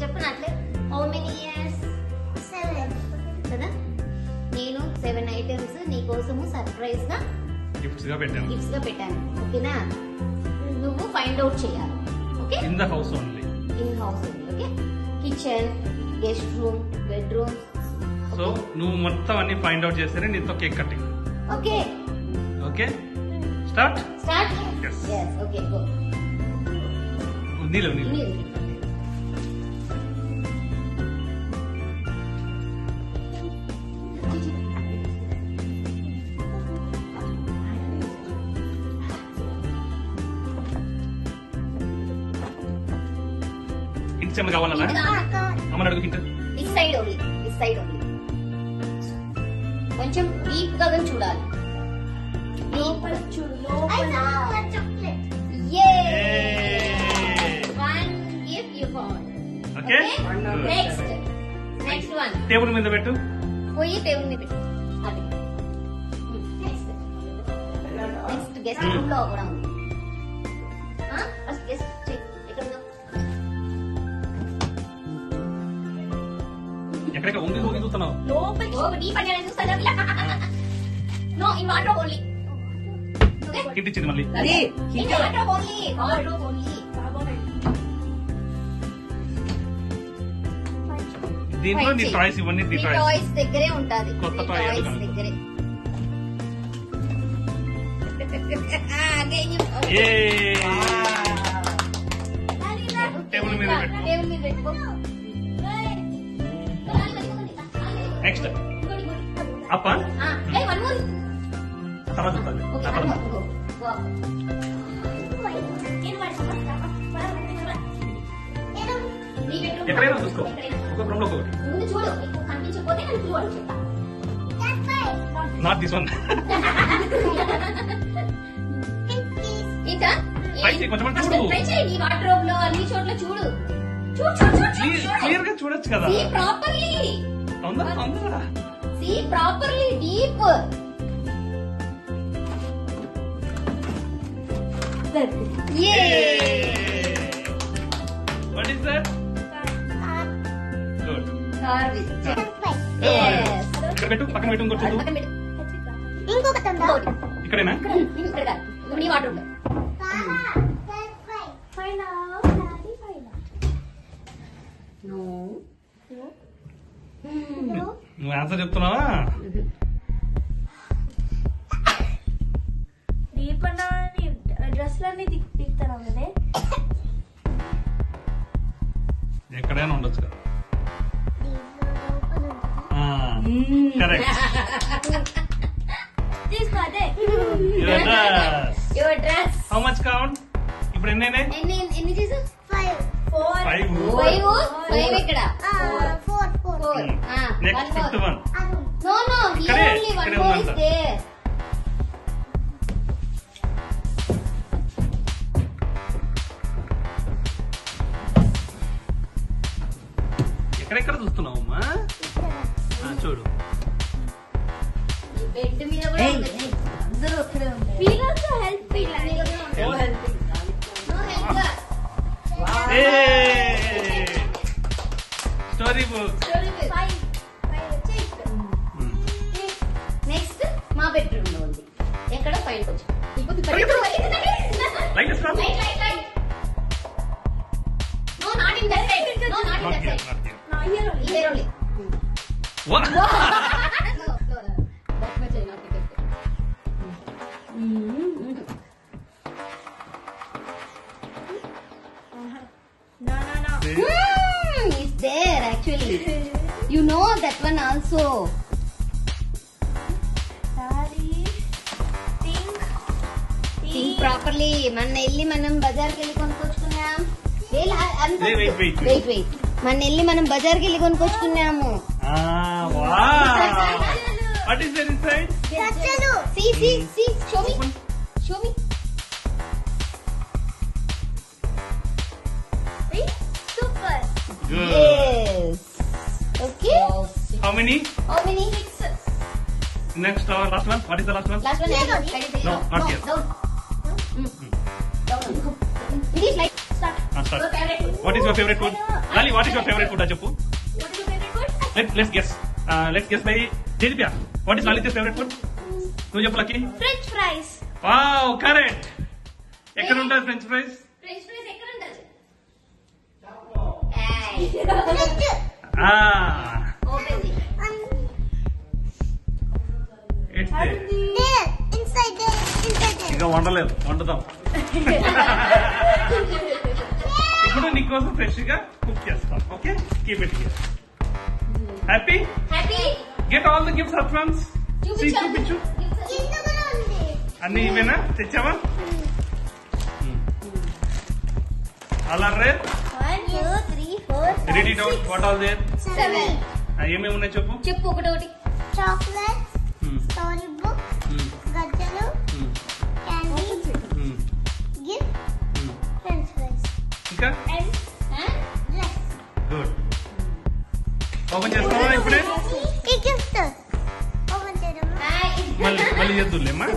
చెప్పు నాట్లే. How many years? 7 కదా. నేను 7 ఐటమ్స్ నీ కోసము సర్ప్రైజ్ గా గిఫ్ట్స్ గా పెట్టాను. ఓకేనా? నువ్వు ఫైండ్ అవుట్ చేయాలి. Okay, in the house only. Okay. Kitchen, guest room, bedroom. So నువ్వు మొత్తం అన్ని ఫైండ్ అవుట్ చేస్తేనే నీతో cake cutting. Okay start. yes okay go. నీళ్ళు ఇంటి చెమ్మ కావాలన్నా అమ్మని అడుగు. ఇంటి దిస్ సైడ్ ఓన్లీ కొంచెం డీప్ గా చూడాలి. లోపల చూడు. One gift you found. Okay. Next one. Table మీద పెట్టు. పోయి టేబుల్ మీద పెట్టు. అది. Next guest room లో కూడా ఉంది. ఫస్ట్ గెస్ట్ ఎక్కడ ఉందో. ఎక్కడెక్కడ ఉంది చూస్తున్నావు? లోపల డీప్ అని చూస్తాను. No, in wardrobe only. Kit ఇచ్చింది మళ్ళీ. దీంట్లో నీ టాయ్స్ ఇవన్నీ టాయ్స్ దగ్గరే ఉంటుంది. కొత్త టాయ్స్ దగ్గరే. టేబుల్ మీద పెట్టుకో. నెక్స్ట్ అప్ప తర్వాత చూస్తుంది. ఎక్కడైనా చూసుకో. ఒక రూమ్ లో ఒకటి. Not this one. క్లియర్ గా చూడొచ్చు కదా. తొందరగా See properly deep. Yay! What is that? Good. Yes. ఇక్కడ పెట్టు, పక్కన పెట్టు. ఇంకొకటి ఇక్కడేనా? నీ వాటర్ నువ్వు ఆన్సర్ చెప్తున్నావా? డ్రెస్లన్నీ తీస్తారా? ఎక్కడైనా ఉండొచ్చు కదా. Correct. Your dress. How much count? ఇప్పుడు ఎన్ని చేసావు? 5 ఇక్కడ. 4 next fifth one. No, here only one more is there. ఎక్కడెక్కడ చూస్తున్నావు అమ్మా? చూడు. బెడ్ మీద కూడా అందరూ అక్కడే ఉంటారు. Story book. నెక్స్ట్ మా బెడ్రూమ్ లో ఉంది. ఎక్కడ పైన is there actually. You know that one also. Think properly. మన వెళ్ళి మనం బజార్కి వెళ్ళి కొనుక్కొచ్చుకున్నాం. వెయిట్ మన వెళ్ళి మనం బజార్కి వెళ్ళి కొనుక్కొచ్చుకున్నాము. What is there inside? See. Show me. Super. Good. Yes. Okay. How many? 6. Next or last one? What is the last one? Last one. No, not yet. Down. It is like start. What is your favourite food? Lali, what is your favourite food చెప్పు. Let's guess by జేదిప్య. What is Lalitya favourite food? నువ్వు చెప్పు Lucky. French fries. Wow, correct. ఎక్కడ ఉంటుంది French fries? French fries ఎక్కడ ఉంటుంది? Open చేయి. ఇక వండలేదు, వండుదాం. ఇప్పుడు నీకోసం ఫ్రెష్ గా కుక్ చేస్తాం. Okay, keep it here. Happy? Happy. Get all the gifts up friends. చూపించు. అన్ని ఇవేనా తెచ్చావా? అలా రేర్ 1 2 3 4 రెడీ డౌట్. What all there? 7. ఏమేమి ఉన్నాయి చెప్పు. చెప్పు ఒకటి. చాక్లెట్, స్టోరీ బుక్, గజ్జలు, క్యాండీ, గిఫ్ట్, ఫ్రెంచ్ ఫ్రైస్ ఇంకా అండ్ డ్రెస్. గుడ్. ఓపెన్ చేస్తావా ఇప్పుడే? ఈ గిఫ్ట్ ఓపెన్ చేయడం మళ్ళీ చేద్దులేమ్మా.